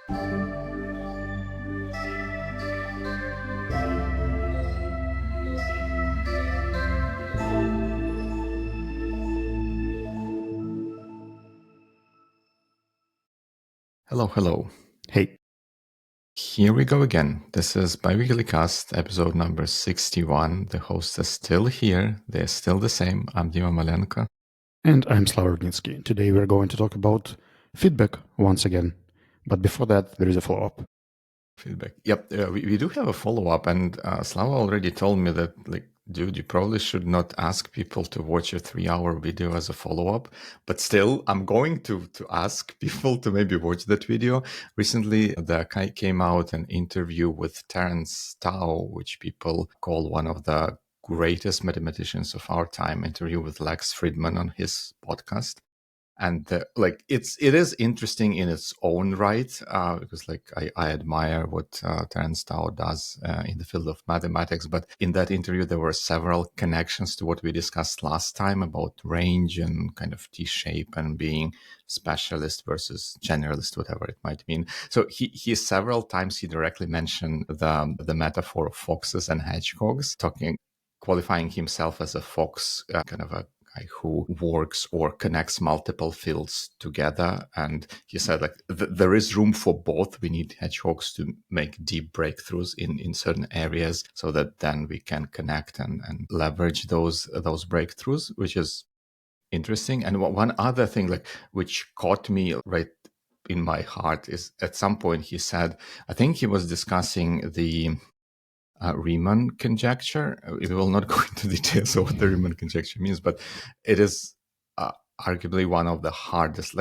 Hello, hello. Hey. Here we go again. This is Biweeklycast, episode number 61. The hosts are still here. They're still the same. I'm Dima Malenko. And I'm Slava. Today we're going to talk about feedback once again. But before that, there is a follow-up. Feedback. Yep, we do have a follow-up, and Slava already told me that, dude, you probably should not ask people to watch a 3-hour video as a follow-up. But still, I'm going to ask people to maybe watch that video. Recently, there came out an interview with Terence Tao, which people call one of the greatest mathematicians of our time, interview with Lex Friedman on his podcast. And it is interesting in its own right, because I admire what Terence Tao does in the field of mathematics. But in that interview, there were several connections to what we discussed last time about range and kind of T-shape and being specialist versus generalist, whatever it might mean. So he several times he directly mentioned the metaphor of foxes and hedgehogs, qualifying himself as a fox, kind of a guy who works or connects multiple fields together. And he said, there is room for both. We need hedgehogs to make deep breakthroughs in certain areas so that then we can connect and leverage those breakthroughs, which is interesting. And one other thing which caught me right in my heart is at some point he said, I think he was discussing the Riemann conjecture. We will not go into details of what the Riemann conjecture means, but it is arguably one of the hardest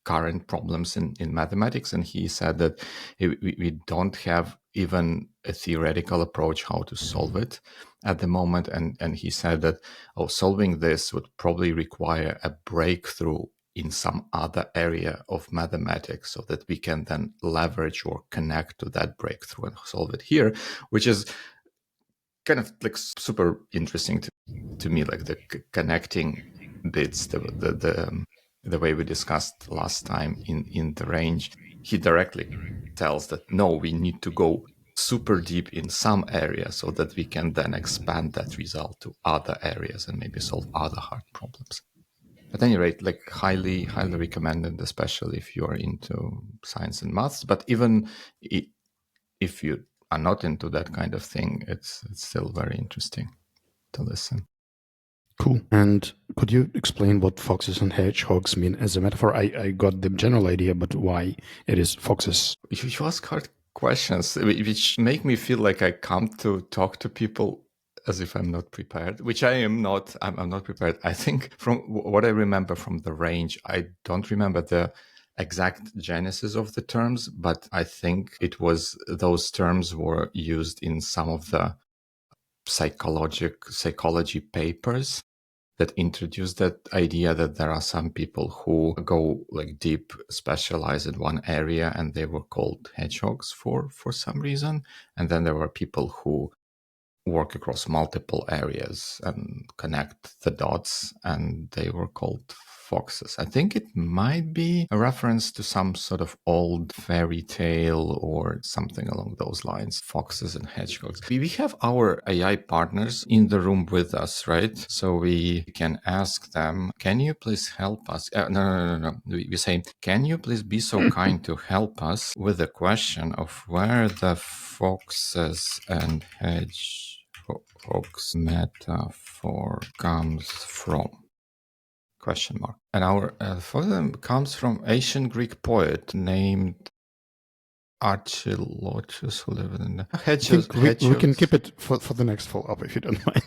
current problems in mathematics. And he said that we don't have even a theoretical approach how to solve it at the moment. And he said that solving this would probably require a breakthrough in some other area of mathematics so that we can then leverage or connect to that breakthrough and solve it here, which is kind of super interesting to me, the connecting bits, the way we discussed last time in the range. He directly tells that, no, we need to go super deep in some area so that we can then expand that result to other areas and maybe solve other hard problems. At any rate, highly recommended, especially if you are into science and maths. But even if you are not into that kind of thing, it's still very interesting to listen. Cool. And could you explain what foxes and hedgehogs mean as a metaphor? I got the general idea, but why it is foxes? You ask hard questions, which make me feel like I come to talk to people as if I'm not prepared, which I am not. I'm not prepared. I think from what I remember from the range, I don't remember the exact genesis of the terms, but I think those terms were used in some of the psychology papers that introduced that idea that there are some people who go deep, specialize in one area, and they were called hedgehogs for some reason. And then there were people who work across multiple areas and connect the dots, and they were called foxes. I think it might be a reference to some sort of old fairy tale or something along those lines, foxes and hedgehogs. We have our AI partners in the room with us, right? So we can ask them, can you please help us? No. We say, can you please be so kind to help us with the question of where the foxes and hedgehogs metaphor comes from? Question mark. And our for them comes from ancient Greek poet named Archilochus, who lived in the hedges. We can keep it for the next follow-up if you don't mind.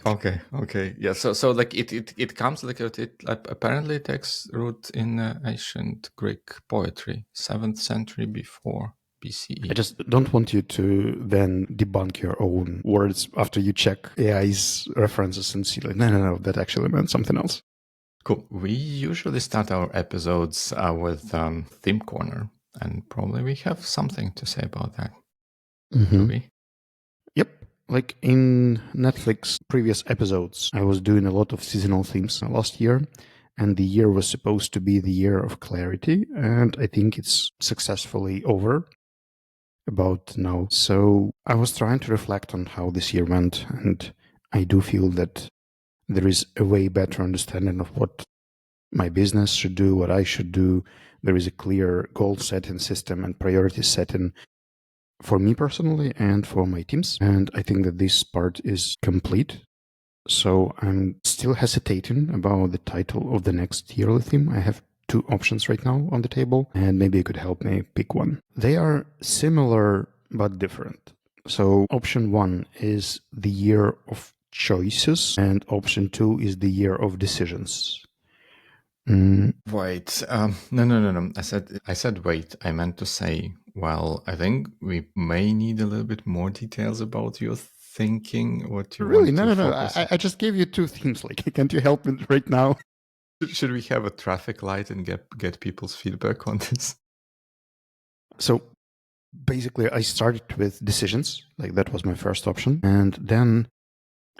Okay. Yeah. So it comes apparently it takes root in ancient Greek poetry, 7th century before BCE. I just don't want you to then debunk your own words after you check AI's references and see no, that actually meant something else. Cool. We usually start our episodes with Theme Corner, and probably we have something to say about that. Mm-hmm. Do we? Yep. In Netflix previous episodes, I was doing a lot of seasonal themes last year. and the year was supposed to be the year of clarity, and I think it's successfully over about now. So I was trying to reflect on how this year went, and I do feel that there is a way better understanding of what my business should do, what I should do. There is a clear goal setting system and priority setting for me personally and for my teams. And I think that this part is complete. So I'm still hesitating about the title of the next yearly theme. I have two options right now on the table, and maybe you could help me pick one. They are similar but different. So option one is the year of choices, and option two is the year of decisions. Wait, no. I said wait. I meant to say, well, I think we may need a little bit more details about your thinking, what you Really? want No, to no, no. focus on. I just gave you two themes. Like, can't you help me right now? Should we have a traffic light and get people's feedback on this? So basically, I started with decisions. Like, that was my first option. And then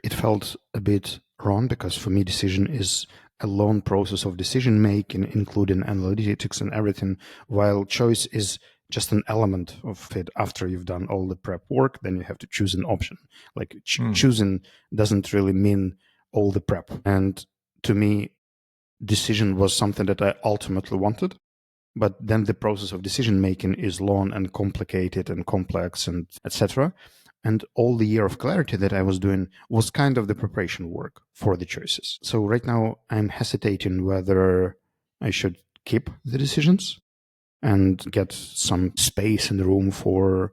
it felt a bit wrong because for me, decision is a long process of decision making, including analytics and everything, while choice is just an element of it. After you've done all the prep work, then you have to choose an option. Like choosing doesn't really mean all the prep. And to me, decision was something that I ultimately wanted. But then the process of decision making is long and complicated and complex and etc. And all the year of clarity that I was doing was kind of the preparation work for the choices. So right now I'm hesitating whether I should keep the decisions and get some space in the room for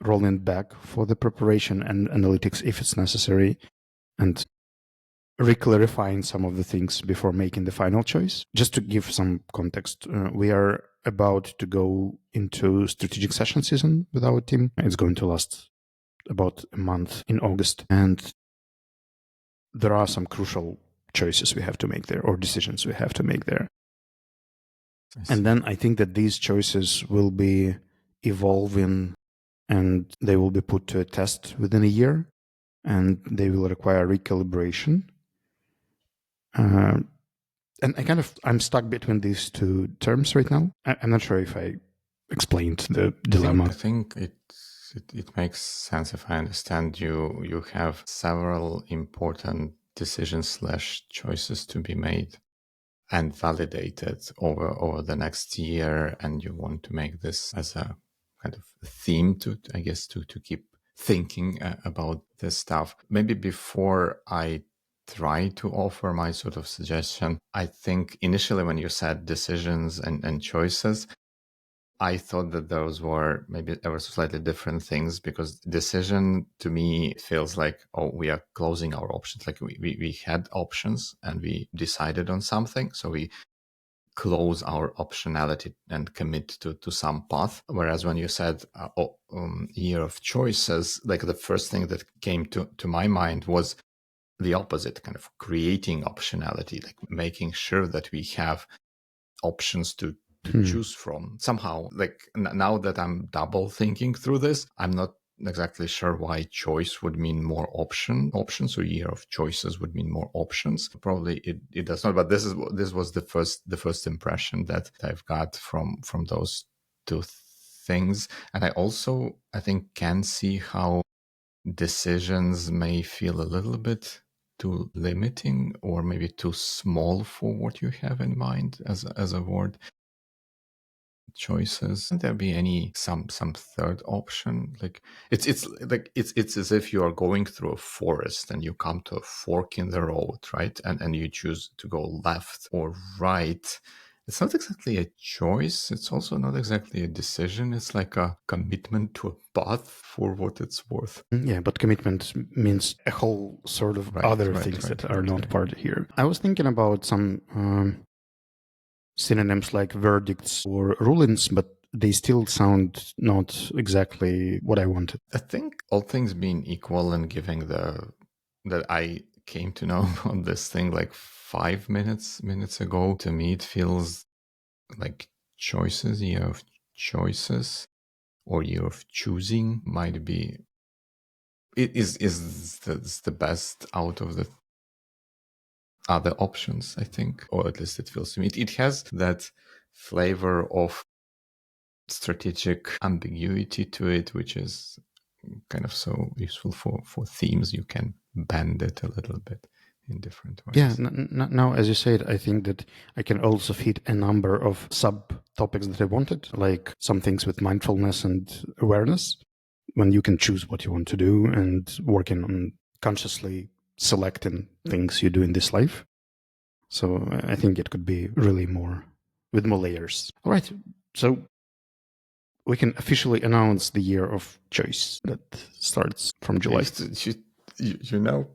rolling back for the preparation and analytics if it's necessary, and reclarifying some of the things before making the final choice. Just to give some context, we are about to go into strategic session season with our team. It's going to last about a month in August, and there are some crucial choices we have to make there, or decisions we have to make there. And then I think that these choices will be evolving and they will be put to a test within a year, and they will require recalibration. And I'm stuck between these two terms right now. I'm not sure if I explained the dilemma. I think it makes sense if I understand you. You have several important decisions slash choices to be made and validated over the next year, and you want to make this as a kind of theme to, I guess, to keep thinking about this stuff. Maybe before I try to offer my sort of suggestion, I think initially when you said decisions and choices, I thought that those were maybe ever so slightly different things, because decision to me feels like, oh, we are closing our options. Like we had options and we decided on something. So we close our optionality and commit to some path. Whereas when you said year of choices, like the first thing that came to my mind was the opposite, kind of creating optionality, like making sure that we have options to choose from. Somehow, like now that I'm double thinking through this, I'm not exactly sure why choice would mean more options, or year of choices would mean more options. Probably it does not, but this was the first impression that I've got from those two things. And I think can see how decisions may feel a little bit too limiting, or maybe too small for what you have in mind as a word. Choices. Can there be any some third option? Like it's as if you are going through a forest and you come to a fork in the road, right? And you choose to go left or right. It's not exactly a choice. It's also not exactly a decision. It's like a commitment to a path, for what it's worth. Yeah, but commitment means a whole sort of other things that are not part here. I was thinking about some synonyms like verdicts or rulings, but they still sound not exactly what I wanted. I think all things being equal, and giving that I came to know on this thing like 5 minutes ago, to me it feels like choices, year of choices, or year of choosing might be, it is the best out of the other options, I think, or at least it feels to me. It has that flavor of strategic ambiguity to it, which is kind of so useful for themes. You can bend it a little bit in different Yeah, ways. now, as you said, I think that I can also fit a number of subtopics that I wanted, like some things with mindfulness and awareness, when you can choose what you want to do and working on consciously selecting things you do in this life. So I think it could be really more with more layers. All right. So we can officially announce the year of choice that starts from July. You now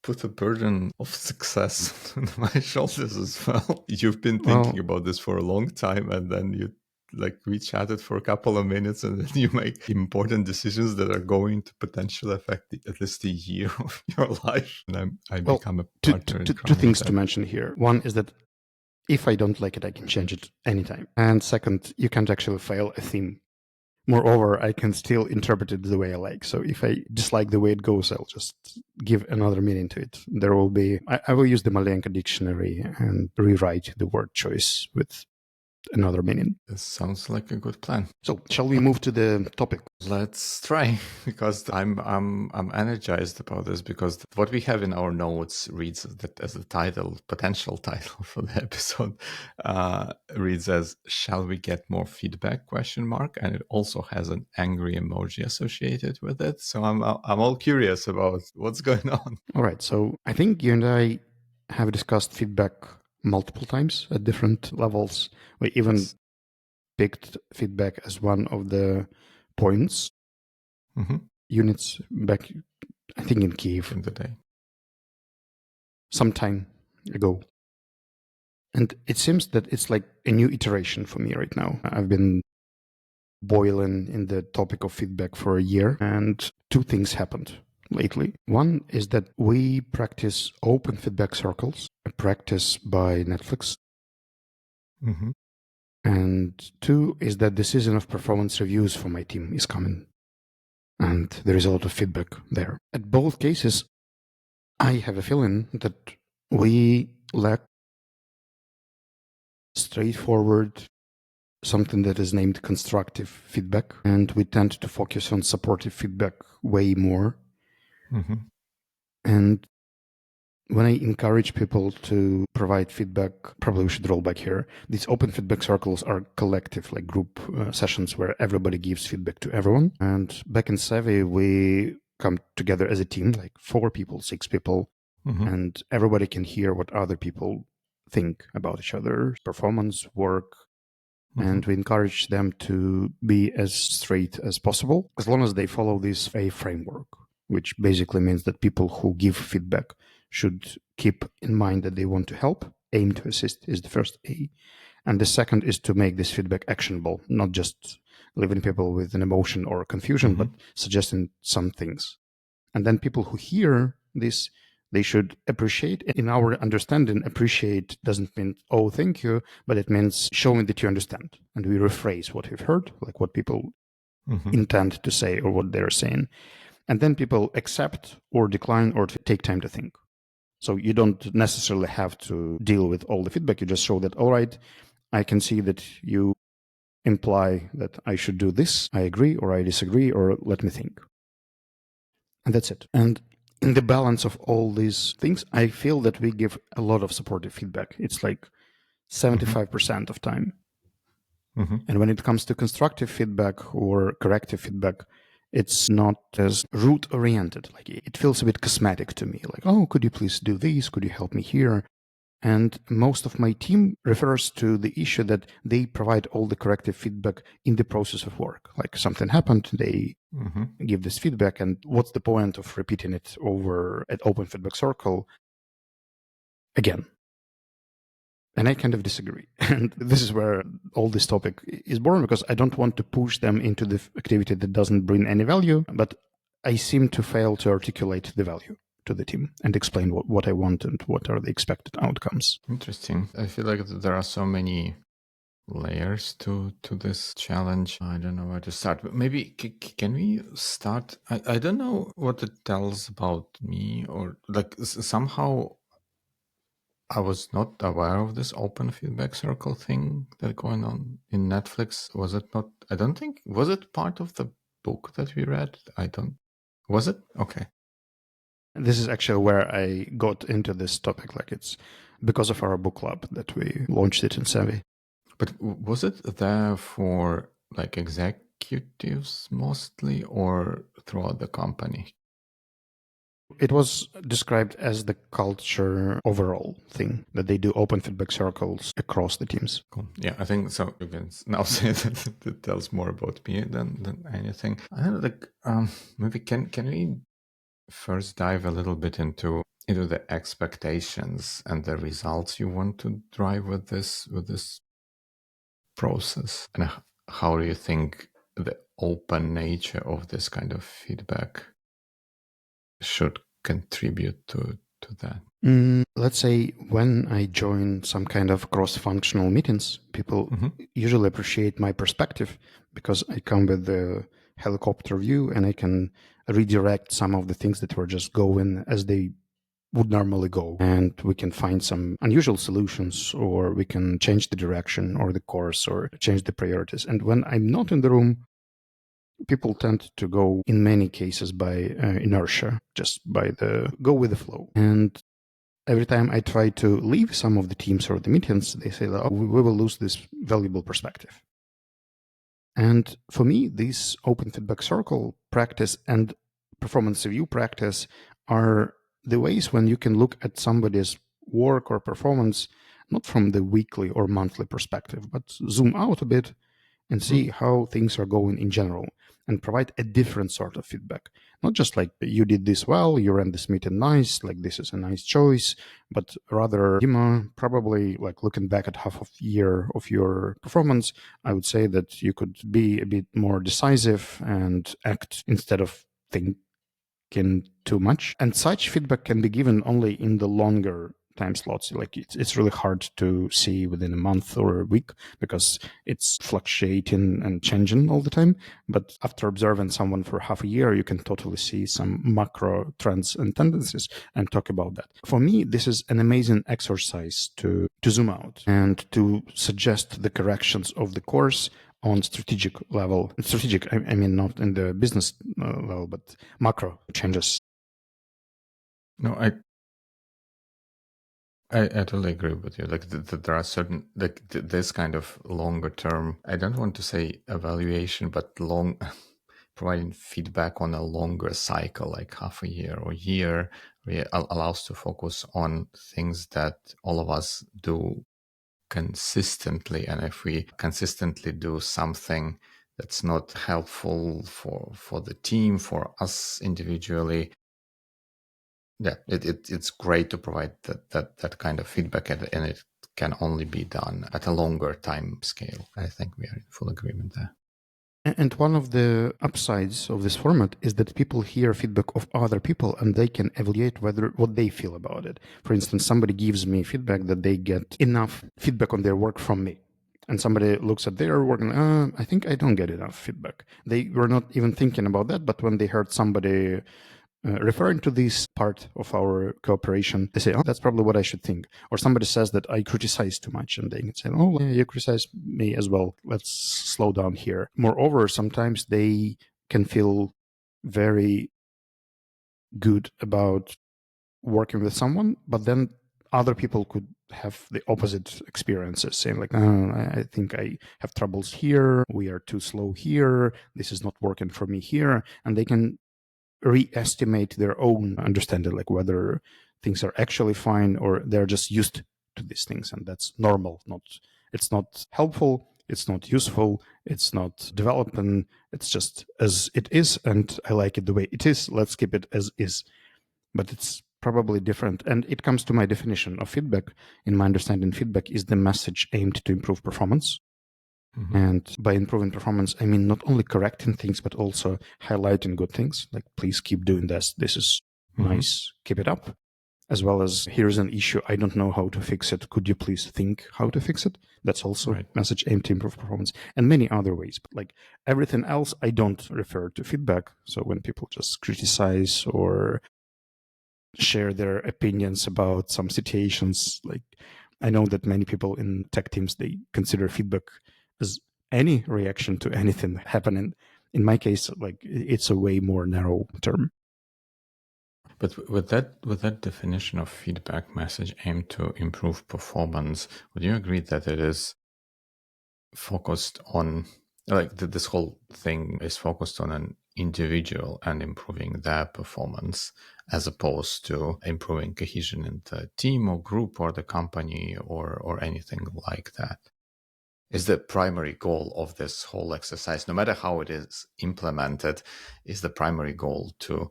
put a burden of success on my shoulders as well. You've been thinking about this for a long time, and then we chatted for a couple of minutes, and then you make important decisions that are going to potentially affect at least a year of your life. And I become a partner in crime. Two things to mention here. One is that if I don't like it, I can change it anytime. And second, you can't actually fail a theme. Moreover, I can still interpret it the way I like. So if I dislike the way it goes, I'll just give another meaning to it. There will be, I will use the Malenka dictionary and rewrite the word choice with another meaning. This sounds like a good plan. So shall we move to the topic? Let's try, because I'm energized about this, because what we have in our notes reads that as the title, potential title for the episode, reads as "Shall we get more feedback?" ? And it also has an angry emoji associated with it. So I'm all curious about what's going on. All right. So I think you and I have discussed feedback multiple times at different levels. We even picked feedback as one of the points, units back, I think in Kiev. In the day. Some time ago. And it seems that it's like a new iteration for me right now. I've been boiling in the topic of feedback for a year, and two things happened lately. One is that we practice open feedback circles, a practice by Netflix. And two is that the season of performance reviews for my team is coming. And there is a lot of feedback there. At both cases, I have a feeling that we lack straightforward, something that is named constructive feedback, and we tend to focus on supportive feedback way more. And when I encourage people to provide feedback, probably we should roll back here. These open feedback circles are collective, like group sessions where everybody gives feedback to everyone. And back in Savvy, we come together as a team, like 4 people, 6 people, and everybody can hear what other people think about each other's performance, work, and we encourage them to be as straight as possible, as long as they follow this A framework, which basically means that people who give feedback should keep in mind that they want to help. Aim to assist is the first A. And the second is to make this feedback actionable, not just leaving people with an emotion or confusion, but suggesting some things. And then people who hear this, they should appreciate. In our understanding, appreciate doesn't mean, oh, thank you, but it means showing that you understand. And we rephrase what we've heard, like what people intend to say or what they're saying. And then people accept or decline or take time to think. So you don't necessarily have to deal with all the feedback. You just show that, all right, I can see that you imply that I should do this. I agree or I disagree, or let me think. And that's it. And in the balance of all these things, I feel that we give a lot of supportive feedback. It's like 75% of time. And when it comes to constructive feedback or corrective feedback, it's not as root oriented. Like it feels a bit cosmetic to me. Like, oh, could you please do this? Could you help me here? And most of my team refers to the issue that they provide all the corrective feedback in the process of work. Like something happened, they give this feedback, and what's the point of repeating it over at Open Feedback Circle again? And I kind of disagree. And this is where all this topic is born, because I don't want to push them into the activity that doesn't bring any value, but I seem to fail to articulate the value to the team and explain what I want and what are the expected outcomes. Interesting. I feel like there are so many layers to this challenge. I don't know where to start, but maybe can we start? I don't know what it tells about me, or like somehow I was not aware of this open feedback circle thing that going on in Netflix. Was it not? I don't think, was it part of the book that we read? I don't, was it? Okay. This is actually where I got into this topic. Like, it's because of our book club that we launched it in Savvy. But was it there for like executives mostly or throughout the company? It was described as the culture overall thing, that they do open feedback circles across the teams. Cool. Yeah, I think so. You can now say that it tells more about me than anything. I don't know, like, maybe can we first dive a little bit into the expectations and the results you want to drive with this process, and how do you think the open nature of this kind of feedback should contribute to that? Let's say when I join some kind of cross-functional meetings, people usually appreciate my perspective because I come with the helicopter view and I can redirect some of the things that were just going as they would normally go. And we can find some unusual solutions, or we can change the direction or the course or change the priorities. And when I'm not in the room, people tend to go in many cases by inertia, just by the go with the flow. And every time I try to leave some of the teams or the meetings, they say, oh, we will lose this valuable perspective. And for me, this open feedback circle practice and performance review practice are the ways when you can look at somebody's work or performance, not from the weekly or monthly perspective, but zoom out a bit and see how things are going in general and provide a different sort of feedback. Not just like, you did this well, you ran this meeting nice, like this is a nice choice, but rather, Dima, probably like looking back at half of year of your performance, I would say that you could be a bit more decisive and act instead of thinking too much. And such feedback can be given only in the longer time slots. Like, it's really hard to see within a month or a week because it's fluctuating and changing all the time. But after observing someone for half a year, you can totally see some macro trends and tendencies and talk about that. For me, this is an amazing exercise to zoom out and to suggest the corrections of the course on strategic level. Strategic, I mean, not in the business level, but macro changes. No, I totally agree with you. Like, there are certain, like, this kind of longer term, I don't want to say evaluation, but long providing feedback on a longer cycle, like half a year or year, allows to focus on things that all of us do consistently. And if we consistently do something that's not helpful for the team, for us individually, yeah, it's great to provide that kind of feedback, and it can only be done at a longer time scale. I think we are in full agreement there. And one of the upsides of this format is that people hear feedback of other people and they can evaluate what they feel about it. For instance, somebody gives me feedback that they get enough feedback on their work from me. And somebody looks at their work and, I think I don't get enough feedback. They were not even thinking about that, but when they heard somebody referring to this part of our cooperation, they say, oh, that's probably what I should think. Or somebody says that I criticize too much, and they can say, oh, well, you criticize me as well. Let's slow down here. Moreover, sometimes they can feel very good about working with someone, but then other people could have the opposite experiences, saying like, oh, I think I have troubles here, we are too slow here, this is not working for me here. And they can re-estimate their own understanding, like whether things are actually fine or they're just used to these things, and that's normal. It's not helpful, it's not useful, it's not developing, it's just as it is, and I like it the way it is, let's keep it as is. But it's probably different, and it comes to my definition of feedback. In my understanding, feedback is the message aimed to improve performance. And by improving performance, I mean not only correcting things, but also highlighting good things. Like, please keep doing this. This is nice. Keep it up. As well as, here's an issue. I don't know how to fix it. Could you please think how to fix it? That's also a message aimed to improve performance, and many other ways. But like everything else, I don't refer to feedback. So when people just criticize or share their opinions about some situations. Like, I know that many people in tech teams, they consider feedback as any reaction to anything happening. In my case, like, it's a way more narrow term. But with that definition of feedback message aimed to improve performance, would you agree that it is focused on, like, this whole thing is focused on an individual and improving their performance as opposed to improving cohesion in the team or group or the company or anything like that? Is the primary goal of this whole exercise, no matter how it is implemented, is the primary goal to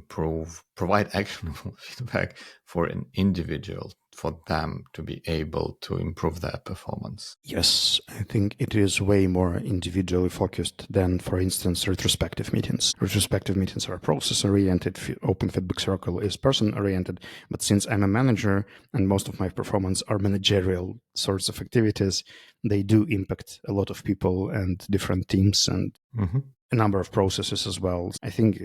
provide actionable feedback for an individual, for them to be able to improve their performance? Yes, I think it is way more individually focused than, for instance, retrospective meetings. Retrospective meetings are process-oriented, open feedback circle is person-oriented, but since I'm a manager and most of my performance are managerial sorts of activities, they do impact a lot of people and different teams and a number of processes as well. I think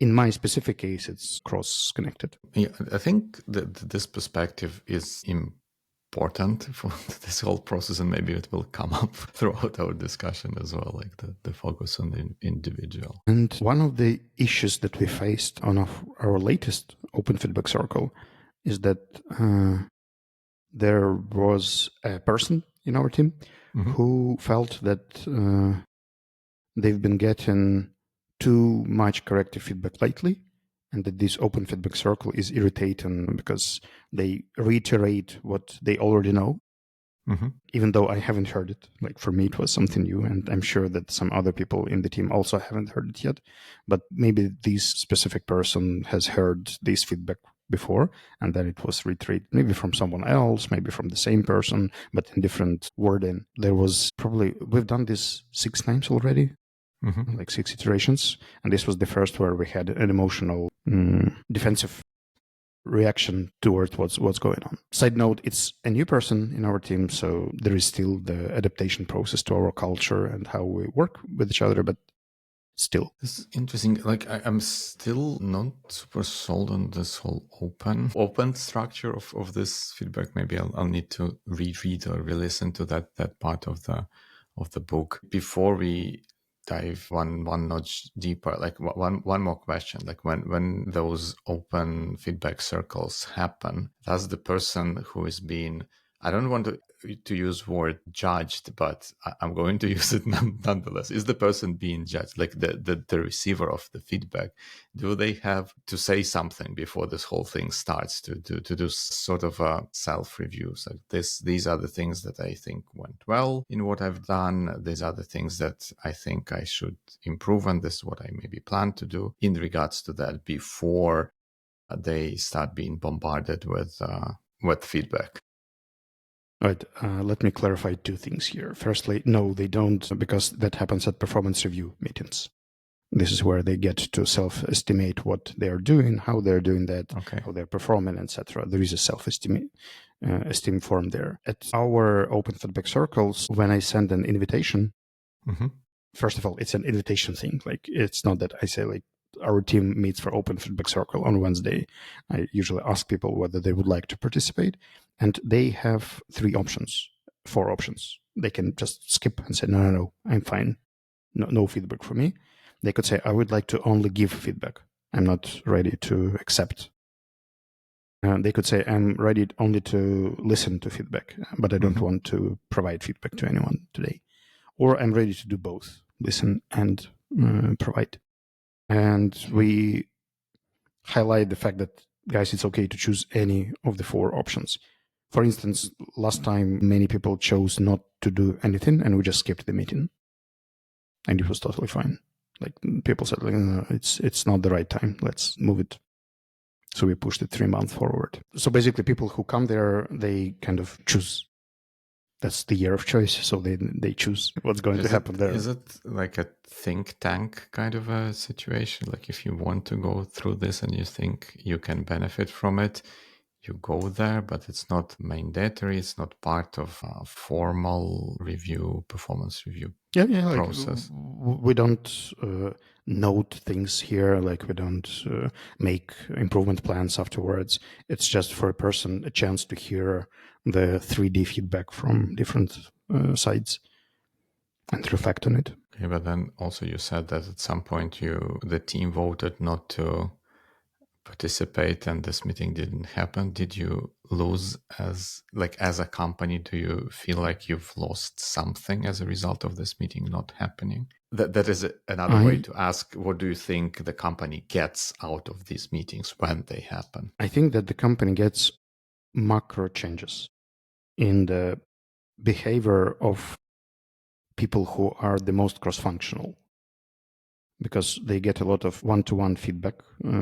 in my specific case, it's cross-connected. Yeah, I think that this perspective is important for this whole process, and maybe it will come up throughout our discussion as well, like the focus on the individual. And one of the issues that we faced on our latest open feedback circle is that there was a person in our team who felt that they've been getting too much corrective feedback lately, and that this open feedback circle is irritating because they reiterate what they already know, even though I haven't heard it. Like, for me, it was something new, and I'm sure that some other people in the team also haven't heard it yet. But maybe this specific person has heard this feedback before, and then it was reiterated, maybe from someone else, maybe from the same person, but in different wording. There was probably, we've done this 6 times already, like 6 iterations, and this was the first where we had an emotional defensive reaction towards what's going on. Side note, it's a new person in our team, so there is still the adaptation process to our culture and how we work with each other, but still. This is interesting. Like, I'm still not super sold on this whole open structure of this feedback. Maybe I'll need to reread or re-listen to that part of the book before we dive one notch deeper. Like, one more question. Like, when those open feedback circles happen, does the person who is being, I don't want to use word judged, but I'm going to use it nonetheless. Is the person being judged, like the receiver of the feedback? Do they have to say something before this whole thing starts to do sort of a self-review? So these are the things that I think went well in what I've done. These are the things that I think I should improve, and this is what I maybe plan to do in regards to that before they start being bombarded with feedback. All right, let me clarify 2 things here. Firstly, no, they don't, because that happens at performance review meetings. This is where they get to self-estimate what they are doing, how they're doing that, how they're performing, etc. There is a esteem form there. At our open feedback circles, when I send an invitation, first of all, it's an invitation thing. Like, it's not that I say, like, our team meets for open feedback circle on Wednesday. I usually ask people whether they would like to participate, and they have 4 options. They can just skip and say, no, I'm fine. No feedback for me. They could say, I would like to only give feedback. I'm not ready to accept. They could say, I'm ready only to listen to feedback, but I don't want to provide feedback to anyone today. Or I'm ready to do both, listen and provide. And we highlight the fact that, guys, it's okay to choose any of the 4 options. For instance, last time, many people chose not to do anything, and we just skipped the meeting. And it was totally fine. Like, people said, like, no, it's not the right time. Let's move it. So we pushed it 3 months forward. So basically, people who come there, they kind of choose. That's the year of choice. So they choose what's going to happen there. Is it like a think tank kind of a situation? Like, if you want to go through this and you think you can benefit from it, you go there, but it's not mandatory. It's not part of a formal review, performance review process. We don't note things here, like we don't make improvement plans afterwards. It's just for a person a chance to hear the 3D feedback from different sides and reflect on it. Okay, but then also you said that at some point the team voted not to participate and this meeting didn't happen. Did you lose as a company? Do you feel like you've lost something as a result of this meeting not happening? That is another way to ask, what do you think the company gets out of these meetings when they happen? I think that the company gets macro changes in the behavior of people who are the most cross-functional, because they get a lot of one-to-one feedback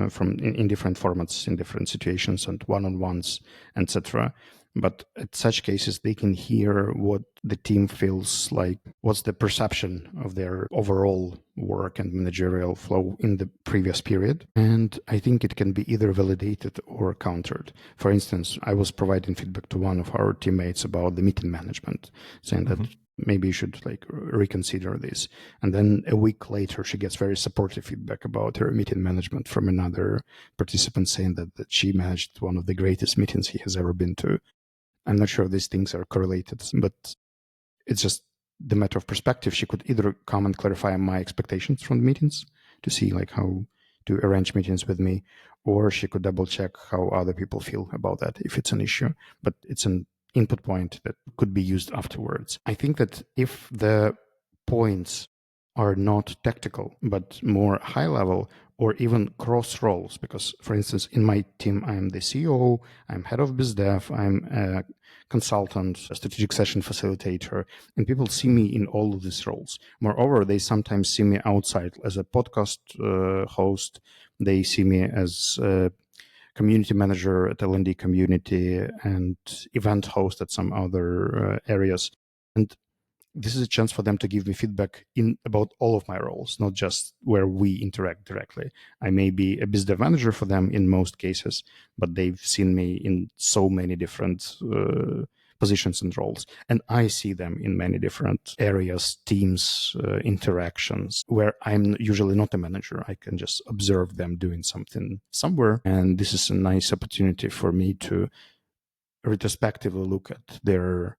from in different formats, in different situations, and one-on-ones, etc. But at such cases, they can hear what the team feels like, what's the perception of their overall work and managerial flow in the previous period. And I think it can be either validated or countered. For instance, I was providing feedback to one of our teammates about the meeting management, saying that maybe you should reconsider this. And then a week later, she gets very supportive feedback about her meeting management from another participant, saying that she managed one of the greatest meetings he has ever been to. I'm not sure these things are correlated, but it's just the matter of perspective. She could either come and clarify my expectations from the meetings to see how to arrange meetings with me, or she could double check how other people feel about that if it's an issue. But it's an input point that could be used afterwards. I think that if the points are not tactical, but more high level or even cross roles, because for instance, in my team, I'm the CEO, I'm head of biz dev, I'm a consultant, a strategic session facilitator, and people see me in all of these roles. Moreover, they sometimes see me outside as a podcast host. They see me as a community manager at L&D community and event host at some other areas. And this is a chance for them to give me feedback about all of my roles, not just where we interact directly. I may be a biz dev manager for them in most cases, but they've seen me in so many different positions and roles. And I see them in many different areas, teams, interactions, where I'm usually not a manager. I can just observe them doing something somewhere. And this is a nice opportunity for me to retrospectively look at their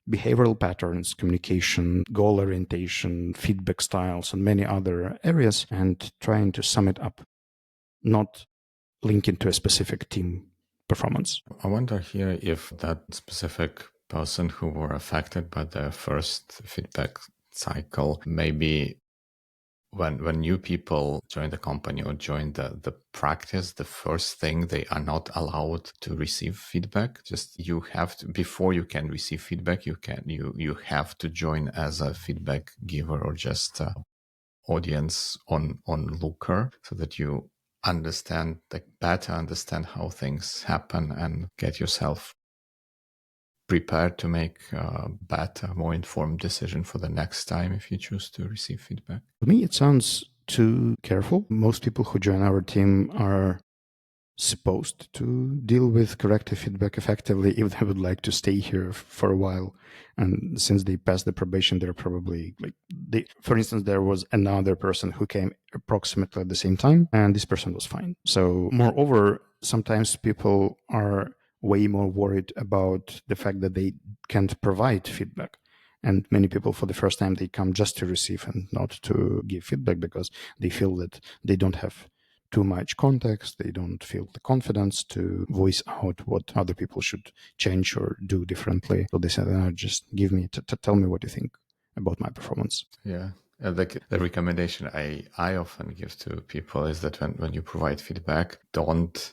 behavioral patterns, communication, goal orientation, feedback styles, and many other areas, and trying to sum it up, not link it to a specific team performance. I wonder here if that specific person who were affected by the first feedback cycle, maybe when new people join the company or join the practice, the first thing, they are not allowed to receive feedback. Just you have to, before you can receive feedback, you have to join as a feedback giver or just audience onlooker, so that you better understand how things happen and get yourself prepared to make a better, more informed decision for the next time if you choose to receive feedback. To me, it sounds too careful. Most people who join our team are supposed to deal with corrective feedback effectively if they would like to stay here for a while. And since they passed the probation, they're probably for instance, there was another person who came approximately at the same time, and this person was fine. So moreover, sometimes people are way more worried about the fact that they can't provide feedback. And many people, for the first time, they come just to receive and not to give feedback, because they feel that they don't have too much context. They don't feel the confidence to voice out what other people should change or do differently. So they said, just give me, tell me what you think about my performance. Yeah. The recommendation I often give to people is that when you provide feedback, don't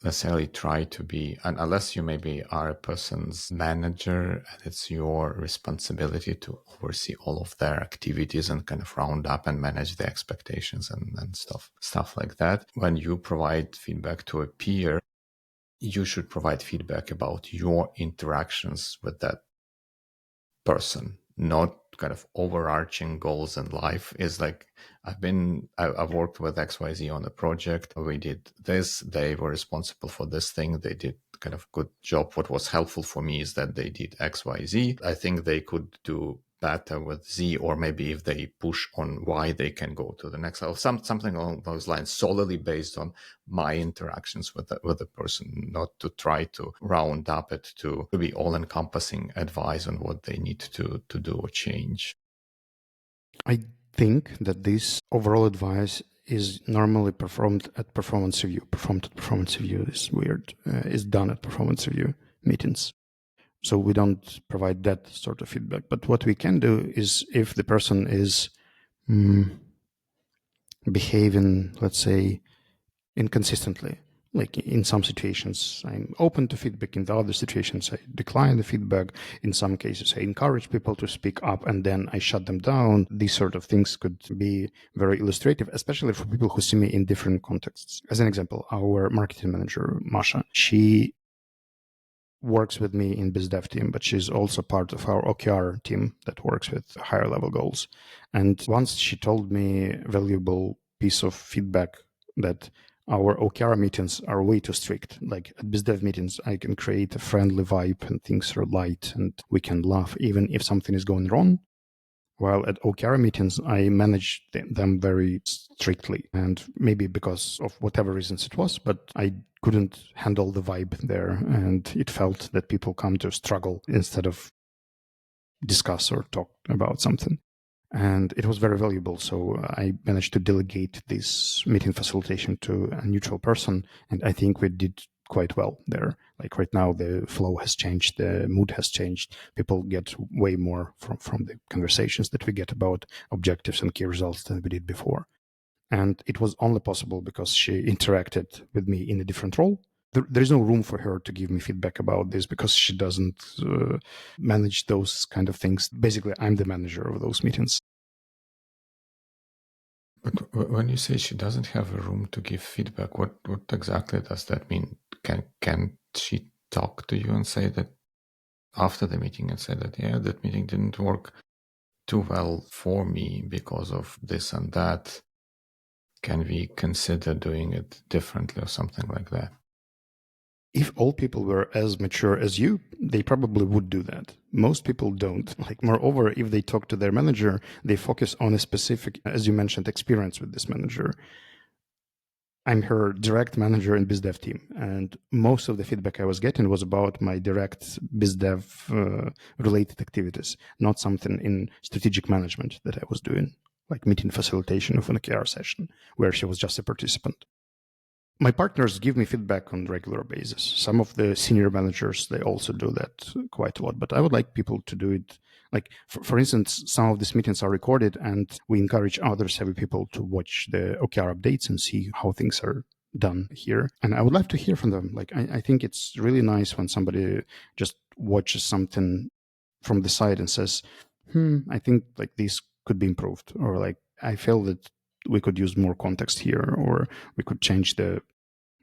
necessarily try to be, and unless you maybe are a person's manager and it's your responsibility to oversee all of their activities and kind of round up and manage their expectations and stuff like that. When you provide feedback to a peer, you should provide feedback about your interactions with that person, not kind of overarching goals in life is like I've worked with XYZ on a project. We did this. They were responsible for this thing. They did kind of good job. What was helpful for me is that they did XYZ. I think they could do better with Z, or maybe if they push on Y, they can go to the next level. Something along those lines, solely based on my interactions with the person, not to try to round up it to be all-encompassing advice on what they need to do or change. I think that this overall advice is normally performed at performance review. Performed at performance review is weird. Is done at performance review meetings. So we don't provide that sort of feedback. But what we can do is if the person is behaving, let's say, inconsistently, like in some situations, I'm open to feedback. In the other situations, I decline the feedback. In some cases, I encourage people to speak up and then I shut them down. These sort of things could be very illustrative, especially for people who see me in different contexts. As an example, our marketing manager, Masha, she works with me in BizDev team, but she's also part of our OKR team that works with higher level goals. And once she told me a valuable piece of feedback that our OKR meetings are way too strict. Like at BizDev meetings, I can create a friendly vibe and things are light and we can laugh even if something is going wrong. While at OKR meetings, I manage them very strictly. And maybe because of whatever reasons it was, but I couldn't handle the vibe there. And it felt that people come to struggle instead of discuss or talk about something. And it was very valuable. So I managed to delegate this meeting facilitation to a neutral person. And I think we did quite well there. Like right now, the flow has changed, the mood has changed. People get way more from the conversations that we get about objectives and key results than we did before. And it was only possible because she interacted with me in a different role. There is no room for her to give me feedback about this because she doesn't manage those kind of things. Basically, I'm the manager of those meetings. But when you say she doesn't have a room to give feedback, what exactly does that mean? Can she talk to you and say that after the meeting and say that, yeah, that meeting didn't work too well for me because of this and that? Can we consider doing it differently or something like that? If all people were as mature as you, they probably would do that. Most people don't. Like, moreover, if they talk to their manager, they focus on a specific, as you mentioned, experience with this manager. I'm her direct manager in BizDev team, and most of the feedback I was getting was about my direct BizDev related activities, not something in strategic management that I was doing, like meeting facilitation of an OKR session, where she was just a participant. My partners give me feedback on a regular basis. Some of the senior managers, they also do that quite a lot, but I would like people to do it. Like, for instance, some of these meetings are recorded and we encourage other savvy people to watch the OKR updates and see how things are done here. And I would like to hear from them. Like, I think it's really nice when somebody just watches something from the side and says, I think like this could be improved, or like, I feel that we could use more context here, or we could change the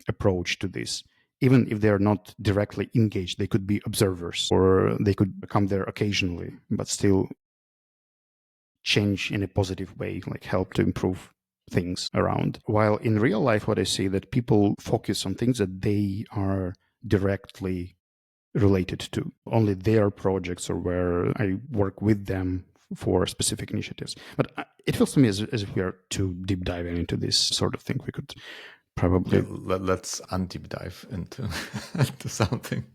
approach to this. Even if they're not directly engaged, they could be observers, or they could come there occasionally, but still change in a positive way, like help to improve things around. While in real life, what I see that people focus on things that they are directly related to, only their projects or where I work with them for specific initiatives. But it feels to me as if we are too deep diving into this sort of thing. We could probably... Let's undeep dive into, into something.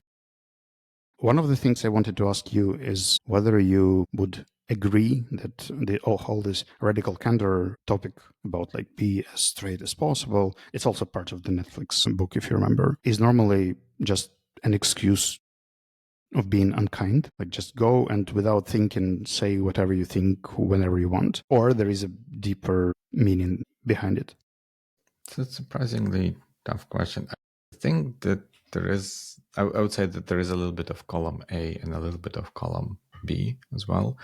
One of the things I wanted to ask you is whether you would agree that the all this radical candor topic about like be as straight as possible, it's also part of the Netflix book, if you remember, is normally just an excuse of being unkind, like just go and without thinking say whatever you think whenever you want, or there is a deeper meaning behind it? It's a surprisingly tough question. I think that there is, I would say that there is a little bit of column A and a little bit of column B as well.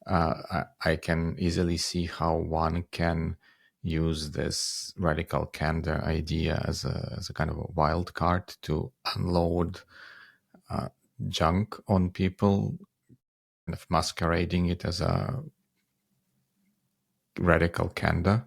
I can easily see how one can use this radical candor idea as a kind of a wild card to unload junk on people of masquerading it as a radical candor.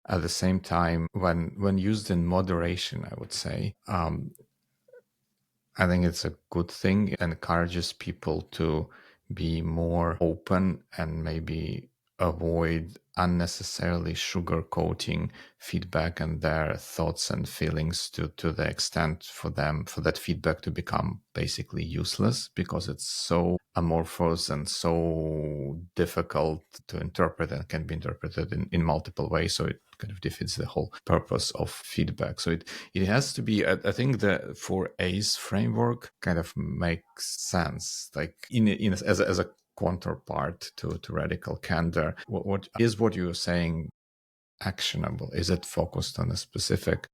At the same time, when used in moderation, I would say, I think it's a good thing. It encourages people to be more open and maybe avoid unnecessarily sugarcoating feedback and their thoughts and feelings to the extent for that feedback to become basically useless, because it's so amorphous and so difficult to interpret and can be interpreted in multiple ways. So it kind of defeats the whole purpose of feedback. So it has to be, I think the 4A's framework kind of makes sense, like as a counterpart to radical candor. What is what you're saying actionable? Is it focused on a specific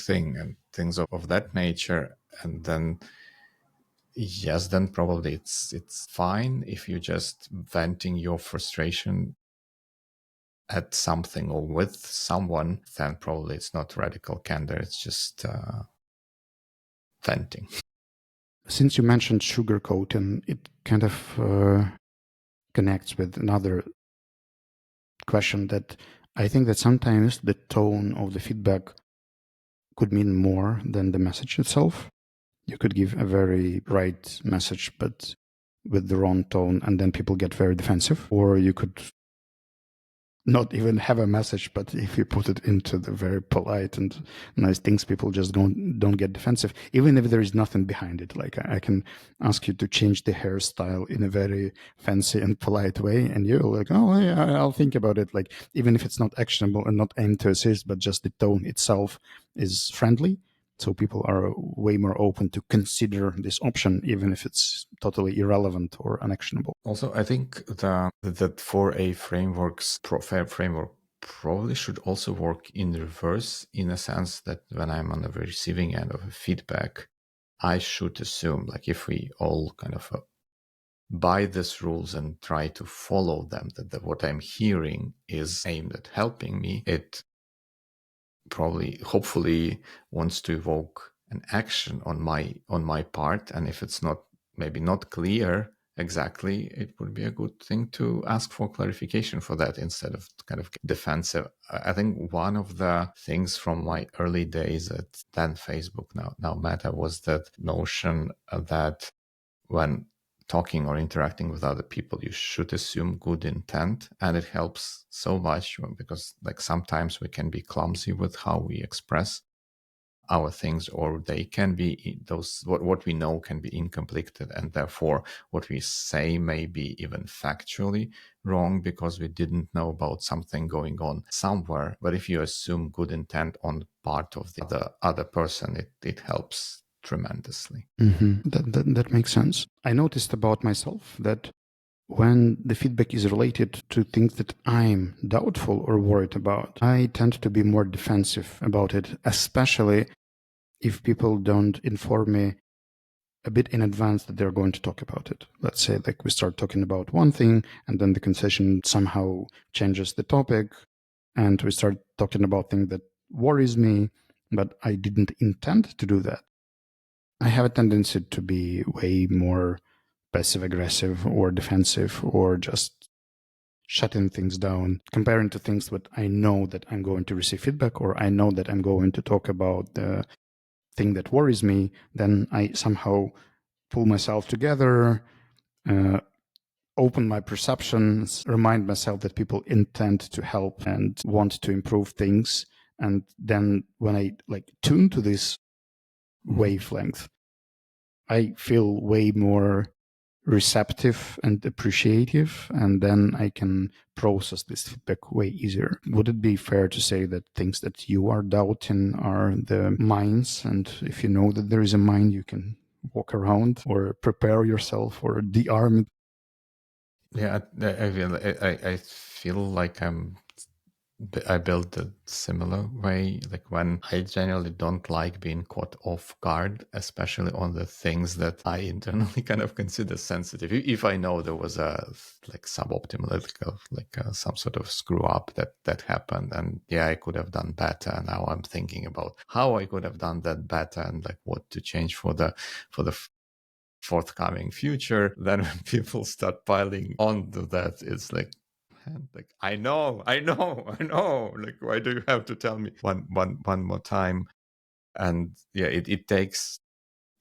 thing and things of that nature? And then yes, then probably it's fine if you're just venting your frustration at something or with someone. Then probably it's not radical candor, it's just venting. Since you mentioned sugarcoating, it kind of connects with another question that I think that sometimes the tone of the feedback could mean more than the message itself. You could give a very right message, but with the wrong tone, and then people get very defensive. Or you could not even have a message, but if you put it into the very polite and nice things, people just don't get defensive, even if there is nothing behind it. Like I can ask you to change the hairstyle in a very fancy and polite way, and you're like, oh yeah, I'll think about it. Like even if it's not actionable and not aimed to assist, but just the tone itself is friendly, so people are way more open to consider this option, even if it's totally irrelevant or unactionable. Also, I think that 4A framework probably should also work in reverse, in a sense that when I'm on the receiving end of a feedback, I should assume, like if we all kind of buy these rules and try to follow them, that what I'm hearing is aimed at helping me, it probably hopefully wants to evoke an action on my part. And if it's not maybe not clear exactly, it would be a good thing to ask for clarification for that instead of kind of defensive. I think one of the things from my early days at then Facebook, now Meta, was that notion that when talking or interacting with other people, you should assume good intent. And it helps so much because like sometimes we can be clumsy with how we express our things, or they can be what we know can be incomplete, and therefore what we say may be even factually wrong because we didn't know about something going on somewhere. But if you assume good intent on the part of the other person, it helps tremendously. Mm-hmm. That makes sense. I noticed about myself that when the feedback is related to things that I'm doubtful or worried about, I tend to be more defensive about it, especially if people don't inform me a bit in advance that they're going to talk about it. Let's say like we start talking about one thing and then the conversation somehow changes the topic and we start talking about things that worries me, but I didn't intend to do that. I have a tendency to be way more passive aggressive or defensive or just shutting things down, comparing to things that I know that I'm going to receive feedback or I know that I'm going to talk about the thing that worries me. Then I somehow pull myself together, uh, open my perceptions, remind myself that people intend to help and want to improve things. And then when I like tune to this wavelength, I feel way more receptive and appreciative, and then I can process this feedback way easier. Would it be fair to say that things that you are doubting are the mines, and if you know that there is a mine, you can walk around or prepare yourself or de-arm it? Yeah, I feel like I built a similar way. Like when I generally don't like being caught off guard, especially on the things that I internally kind of consider sensitive. If I know there was a like suboptimal, some sort of screw up that happened, and yeah, I could have done better. Now I'm thinking about how I could have done that better and like what to change for the forthcoming future. Then when people start piling onto that, it's like, I know. Like, why do you have to tell me one more time? And yeah, it takes,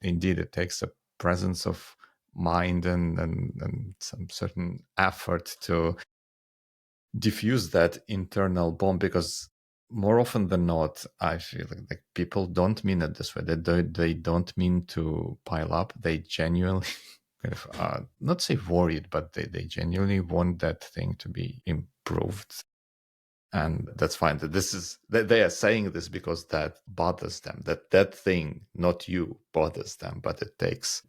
indeed, it takes a presence of mind and some certain effort to diffuse that internal bomb, because more often than not, I feel like people don't mean it this way. They don't mean to pile up. They genuinely kind of not say worried, but they genuinely want that thing to be improved. And that's fine. That they are saying this because that bothers them. That thing, not you, bothers them. But it takes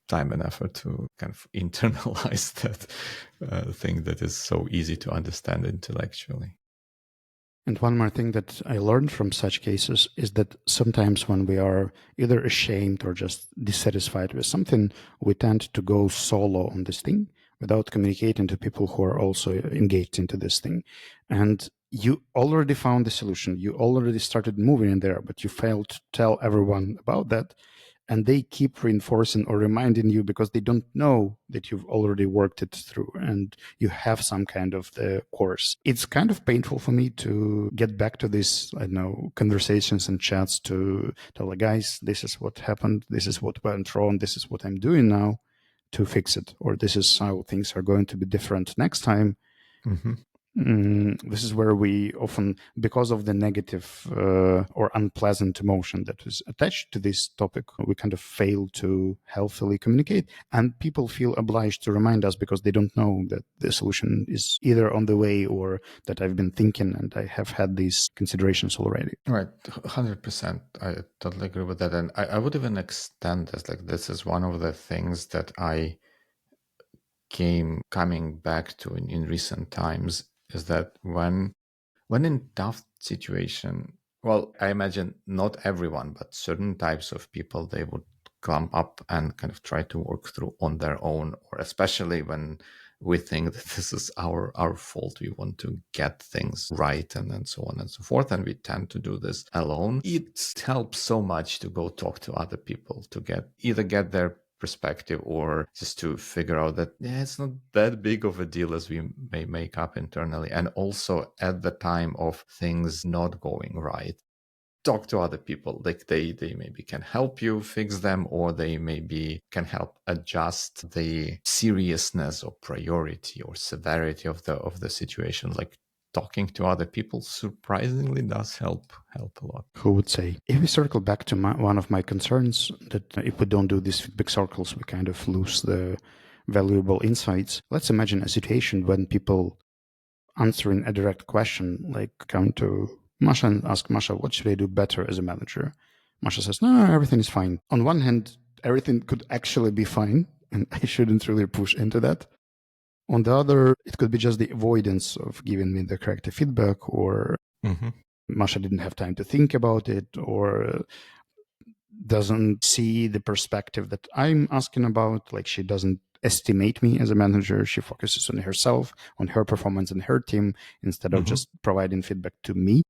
time and effort to kind of internalize that thing that is so easy to understand intellectually. And one more thing that I learned from such cases is that sometimes when we are either ashamed or just dissatisfied with something, we tend to go solo on this thing without communicating to people who are also engaged into this thing. And you already found the solution. You already started moving in there, but you failed to tell everyone about that. And they keep reinforcing or reminding you because they don't know that you've already worked it through and you have some kind of the course. It's kind of painful for me to get back to this, I don't know, conversations and chats to tell the guys, this is what happened, this is what went wrong, this is what I'm doing now to fix it, or this is how things are going to be different next time. Mm-hmm. This is where we often, because of the negative or unpleasant emotion that is attached to this topic, we kind of fail to healthily communicate. And people feel obliged to remind us because they don't know that the solution is either on the way or that I've been thinking and I have had these considerations already. Right, 100%. I totally agree with that. And I would even extend this. Like, this is one of the things that I coming back to in recent times, is that when in tough situation, well, I imagine not everyone, but certain types of people, they would come up and kind of try to work through on their own, or especially when we think that this is our fault, we want to get things right, and so on and so forth, and we tend to do this alone. It helps so much to go talk to other people, to get their perspective, or just to figure out that, yeah, it's not that big of a deal as we may make up internally. And also at the time of things not going right, talk to other people. Like, they maybe can help you fix them, or they maybe can help adjust the seriousness or priority or severity of the situation. Like, talking to other people surprisingly does help a lot. Who would say? If we circle back to one of my concerns, that if we don't do these feedback circles, we kind of lose the valuable insights. Let's imagine a situation when people answering a direct question, like come to Masha and ask Masha, what should I do better as a manager? Masha says, no, everything is fine. On one hand, everything could actually be fine, and I shouldn't really push into that. On the other, it could be just the avoidance of giving me the corrective feedback, or Masha didn't have time to think about it, or doesn't see the perspective that I'm asking about. Like, she doesn't estimate me as a manager. She focuses on herself, on her performance and her team, instead of just providing feedback to me.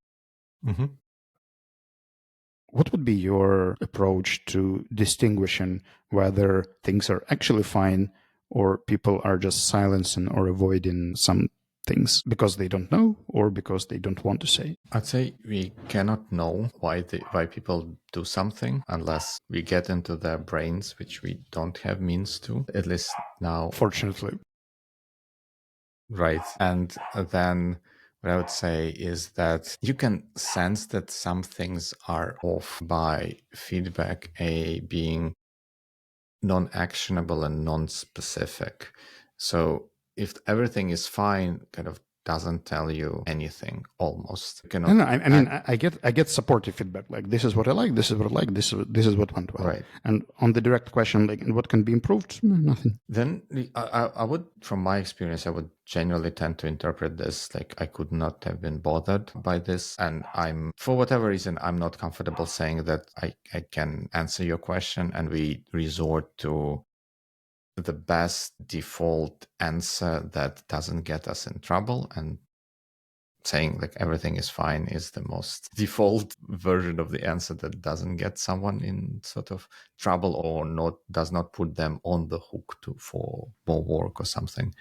What would be your approach to distinguishing whether things are actually fine or people are just silencing or avoiding some things because they don't know or because they don't want to say? I'd say we cannot know why people do something unless we get into their brains, which we don't have means to, at least now. Fortunately. Right. And then what I would say is that you can sense that some things are off by feedback being non-actionable and non-specific. So if everything is fine, kind of doesn't tell you anything almost. No, I mean, I get supportive feedback. Like, this is what I like, this is what I like, this is what went well. Right. And on the direct question, like, what can be improved? No, nothing. Then I would, from my experience, I would generally tend to interpret this like I could not have been bothered by this. And for whatever reason, I'm not comfortable saying that I can answer your question, and we resort to the best default answer that doesn't get us in trouble. And saying like everything is fine is the most default version of the answer that doesn't get someone in sort of trouble or does not put them on the hook for more work or something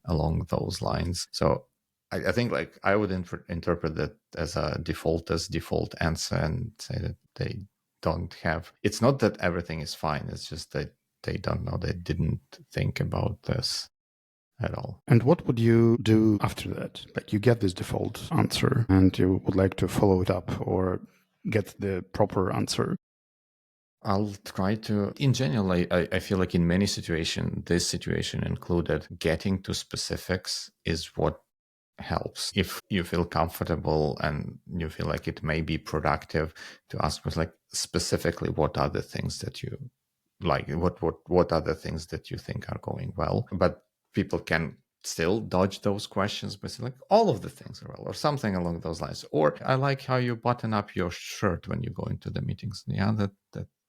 along those lines. So I think like I would interpret that as default answer and say that they don't have, it's not that everything is fine, it's just that they don't know, they didn't think about this at all. And what would you do after that? Like you get this default answer and you would like to follow it up or get the proper answer. I'll try to, in general, I feel like in many situations, this situation included, getting to specifics is what helps. If you feel comfortable and you feel like it may be productive to ask was like specifically what are the things that you like, what are the things that you think are going well, but people can still dodge those questions by saying like all of the things are well or something along those lines. Or I like how you button up your shirt when you go into the meetings. Yeah,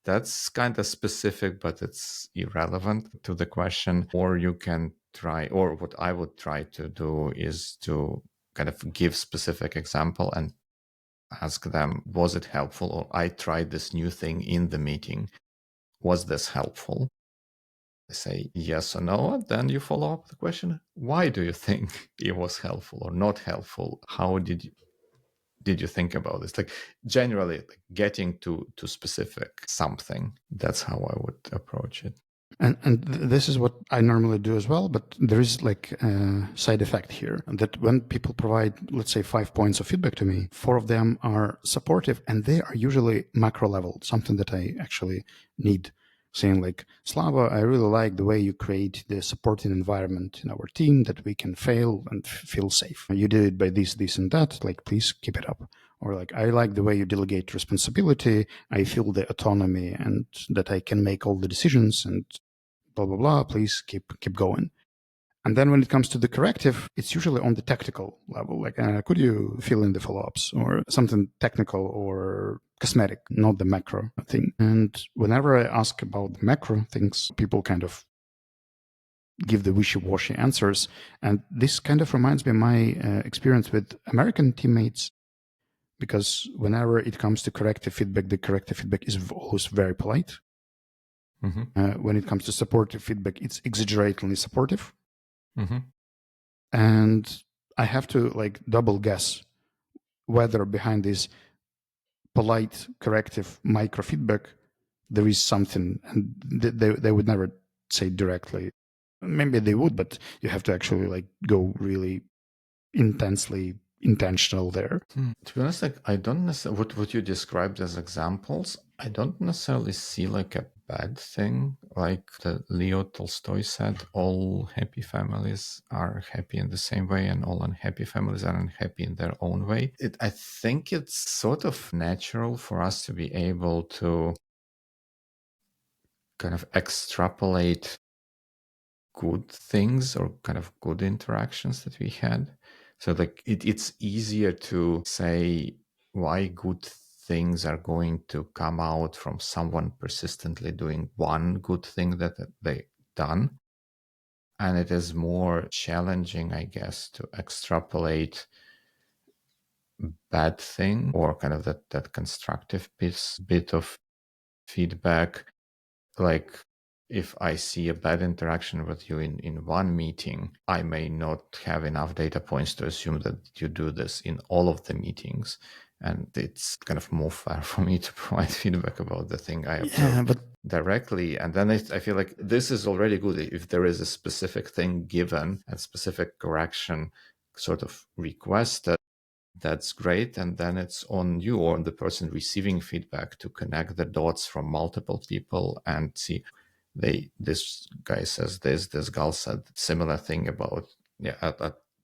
that's kind of specific, but it's irrelevant to the question. Or you can try, or what I would try to do is to kind of give specific example and ask them, was it helpful? Or I tried this new thing in the meeting. Was this helpful? They say yes or no, and then you follow up the question, why do you think it was helpful or not helpful? How did you think about this? Like generally like getting to specific something. That's how I would approach it. And this is what I normally do as well, but there is like a side effect here that when people provide, let's say, 5 points of feedback to me, 4 of them are supportive and they are usually macro level, something that I actually need. Saying like, Slava, I really like the way you create the supporting environment in our team that we can fail and feel safe. You did it by this, and that, like, please keep it up. Or like, I like the way you delegate responsibility. I feel the autonomy and that I can make all the decisions and blah, blah, blah. Please keep going. And then when it comes to the corrective, it's usually on the technical level. Like, could you fill in the follow-ups or something technical or cosmetic, not the macro thing. And whenever I ask about the macro things, people kind of give the wishy-washy answers. And this kind of reminds me of my experience with American teammates, because whenever it comes to corrective feedback, the corrective feedback is always very polite. Mm-hmm. When it comes to supportive feedback, it's exaggeratingly supportive. Mm-hmm. And I have to like double guess whether behind this polite corrective micro feedback there is something, and they would never say directly. Maybe they would, but you have to actually like go really intensely intentional there. To be honest, like I don't necessarily what you described as examples, I don't necessarily see like a bad thing. Like the Leo Tolstoy said, all happy families are happy in the same way, and all unhappy families are unhappy in their own way. I think it's sort of natural for us to be able to kind of extrapolate good things or kind of good interactions that we had. So like it's easier to say why good things are going to come out from someone persistently doing one good thing that they done. And it is more challenging, I guess, to extrapolate bad thing or kind of that constructive bit of feedback. Like if I see a bad interaction with you in one meeting, I may not have enough data points to assume that you do this in all of the meetings. And it's kind of more fair for me to provide feedback about the thing I observed directly. And then I feel like this is already good. If there is a specific thing given and specific correction sort of requested, that's great. And then it's on you or on the person receiving feedback to connect the dots from multiple people and see this guy says this gal said similar thing about,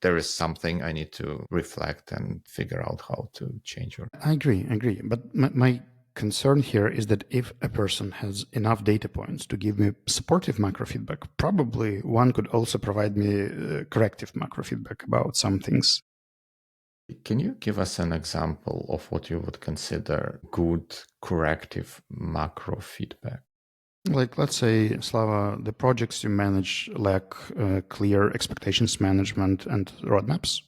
there is something I need to reflect and figure out how to change. I agree. But my concern here is that if a person has enough data points to give me supportive macro feedback, probably one could also provide me corrective macro feedback about some things. Can you give us an example of what you would consider good corrective macro feedback? Like, let's say, Slava, the projects you manage lack clear expectations management and roadmaps.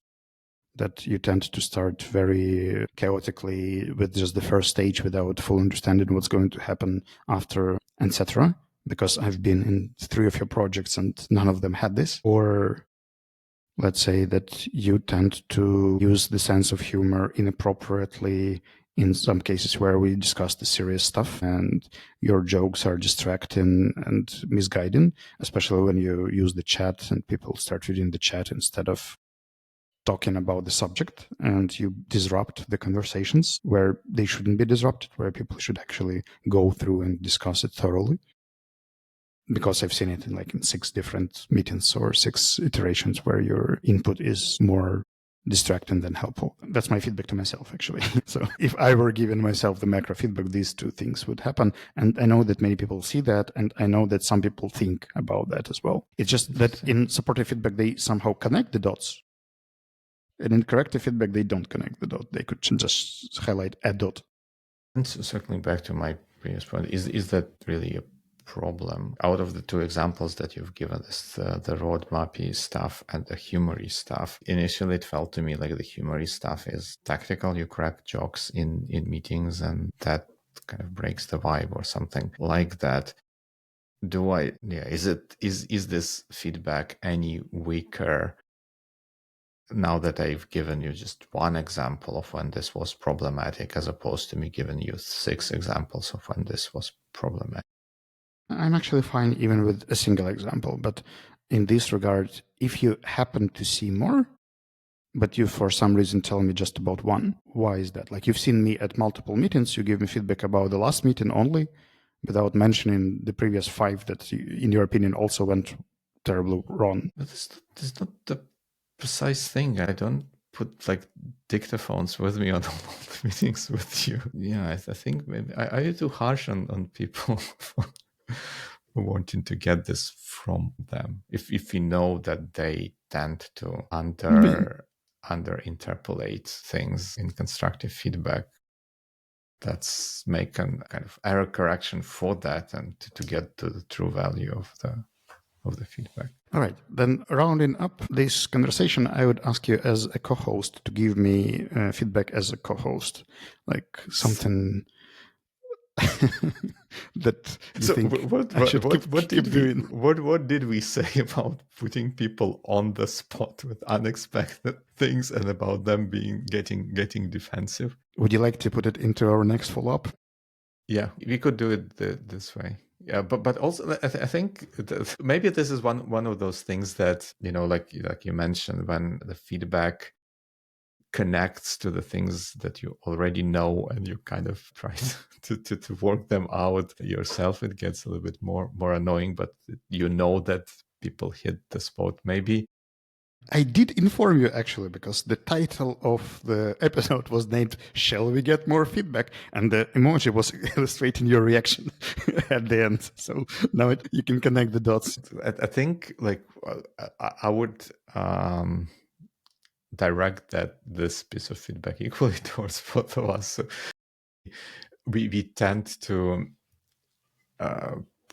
that you tend to start very chaotically with just the first stage without full understanding what's going to happen after, etc. Because I've been in 3 of your projects and none of them had this. Or let's say that you tend to use the sense of humor inappropriately in some cases where we discuss the serious stuff and your jokes are distracting and misguiding, especially when you use the chat and people start reading the chat instead of talking about the subject, and you disrupt the conversations where they shouldn't be disrupted, where people should actually go through and discuss it thoroughly. Because I've seen it in 6 different meetings or 6 iterations where your input is more distracting than helpful. That's my feedback to myself, actually. So if I were giving myself the macro feedback, these 2 things would happen. And I know that many people see that, and I know that some people think about that as well. It's just that in supportive feedback, they somehow connect the dots. And in corrective feedback, they don't connect the dot. They could just highlight a dot. And so circling back to my previous point, is that really a problem? Out of the 2 examples that you've given us, the roadmapy stuff and the humory stuff, initially it felt to me like the humory stuff is tactical. You crack jokes in meetings and that kind of breaks the vibe or something like that. Is this feedback any weaker now that I've given you just one example of when this was problematic, as opposed to me giving you 6 examples of when this was problematic? I'm actually fine even with a single example, but in this regard, if you happen to see more, but you for some reason tell me just about one, why is that? Like, you've seen me at multiple meetings, you give me feedback about the last meeting only, without mentioning the previous 5 that, in your opinion, also went terribly wrong. But this is not the precise thing. I don't put dictaphones with me on all the meetings with you. Yeah, I think maybe I too harsh on people for wanting to get this from them. If we know that they tend to under interpolate things in constructive feedback, let's make a kind of error correction for that and to get to the true value of the feedback. All right, then rounding up this conversation, I would ask you as a co-host to give me feedback as a co-host, like something that you think I should keep doing. What did we say about putting people on the spot with unexpected things and about them getting defensive? Would you like to put it into our next follow-up? Yeah, we could do it this way. Yeah, but also I think maybe this is one of those things that, like you mentioned, when the feedback connects to the things that you already know and you kind of try to work them out yourself, it gets a little bit more annoying, but you know that people hit the spot. Maybe I did inform you, actually, because the title of the episode was named "Shall We Get More Feedback?" and the emoji was illustrating your reaction at the end. So now you can connect the dots. I think I would direct this piece of feedback equally towards both of us. So we tend to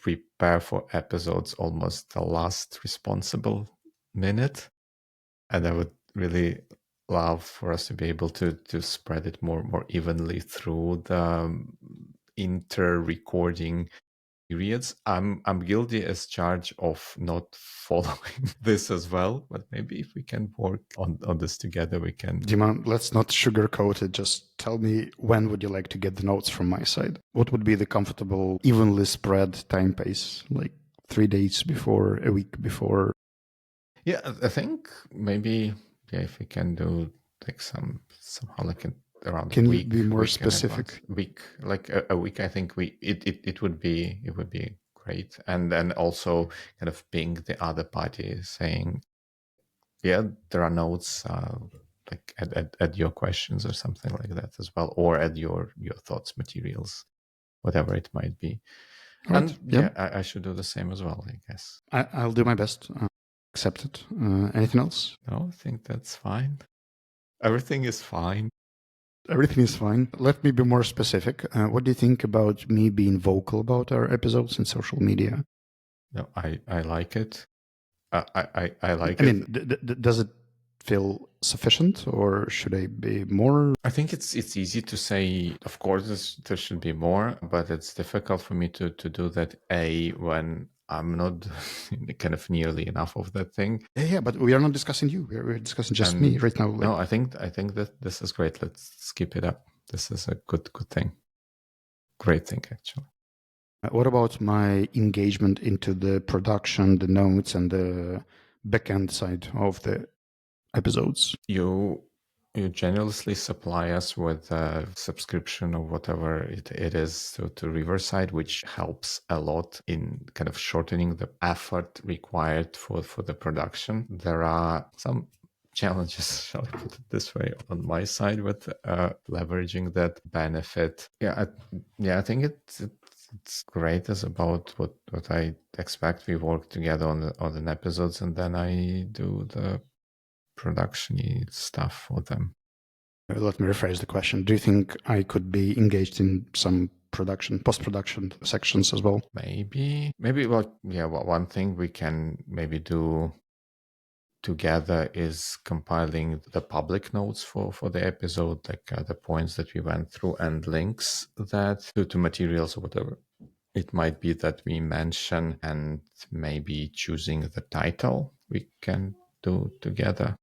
prepare for episodes almost the last responsible minute, and I would really love for us to be able to spread it more evenly through the inter-recording periods. I'm guilty as charged of not following this as well, but maybe if we can work on this together, we can. Dima, let's not sugarcoat it. Just tell me, when would you like to get the notes from my side? What would be the comfortable, evenly spread time pace? Like 3 days before, a week before? Yeah, I think maybe if we can do somehow around can a week. You be more specific? Week, like a week. I think it would be great, and then also kind of ping the other party saying, yeah, there are notes, like add your questions or something like that as well, or add your thoughts, materials, whatever it might be. Right. And yeah, I should do the same as well, I guess. I'll do my best. Accept it. Anything else? No, I think that's fine. Everything is fine. Everything is fine. Let me be more specific. What do you think about me being vocal about our episodes in social media? No, I like it. I like it. I mean, does it feel sufficient, or should I be more? I think it's easy to say, of course, there should be more, but it's difficult for me to do that when I'm not kind of nearly enough of that thing. Yeah, but we are not discussing you. We're discussing just me And right now. no, I think that this is great. Let's skip it up. This is a good thing. Great thing, actually. What about my engagement into the production, the notes, and the backend side of the episodes? You generously supply us with a subscription or whatever it is to Riverside, which helps a lot in kind of shortening the effort required for the production. There are some challenges, shall I put it this way, on my side with leveraging that benefit. I think it's great as about what I expect. We work together on the episodes, and then I do the production stuff for them. Let me rephrase the question. Do you think I could be engaged in some post-production sections as well? Maybe. One thing we can maybe do together is compiling the public notes for the episode, like the points that we went through and links that to materials or whatever it might be that we mention, and maybe choosing the title we can do together.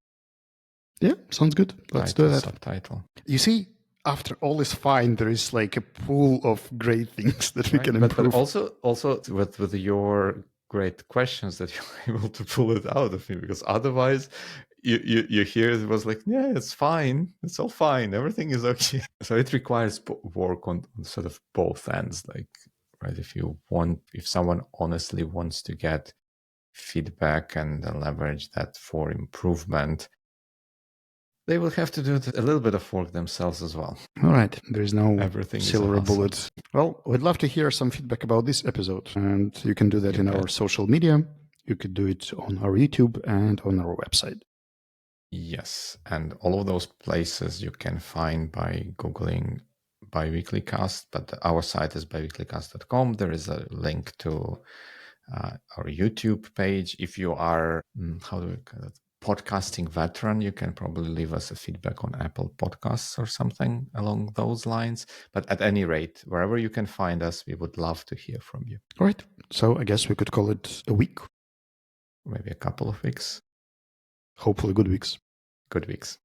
Yeah, sounds good. Let's do that. Subtitle. You see, after all is fine, there is like a pool of great things that we can improve. But also with your great questions that you're able to pull it out of me, because otherwise you hear it was like, yeah, it's fine, it's all fine, everything is okay. So it requires work on sort of both ends, like, right, if someone honestly wants to get feedback and leverage that for improvement, they will have to do a little bit of work themselves as well. All right. There is no Everything silver bullet. Well, we'd love to hear some feedback about this episode. And you can do that in our social media. You could do it on our YouTube and on our website. Yes. And all of those places you can find by Googling Biweeklycast. But our site is biweeklycast.com. There is a link to our YouTube page. If you are, podcasting veteran, you can probably leave us a feedback on Apple Podcasts or something along those lines. But at any rate, wherever you can find us, we would love to hear from you. All right. So I guess we could call it a week. Maybe a couple of weeks. Hopefully good weeks. Good weeks.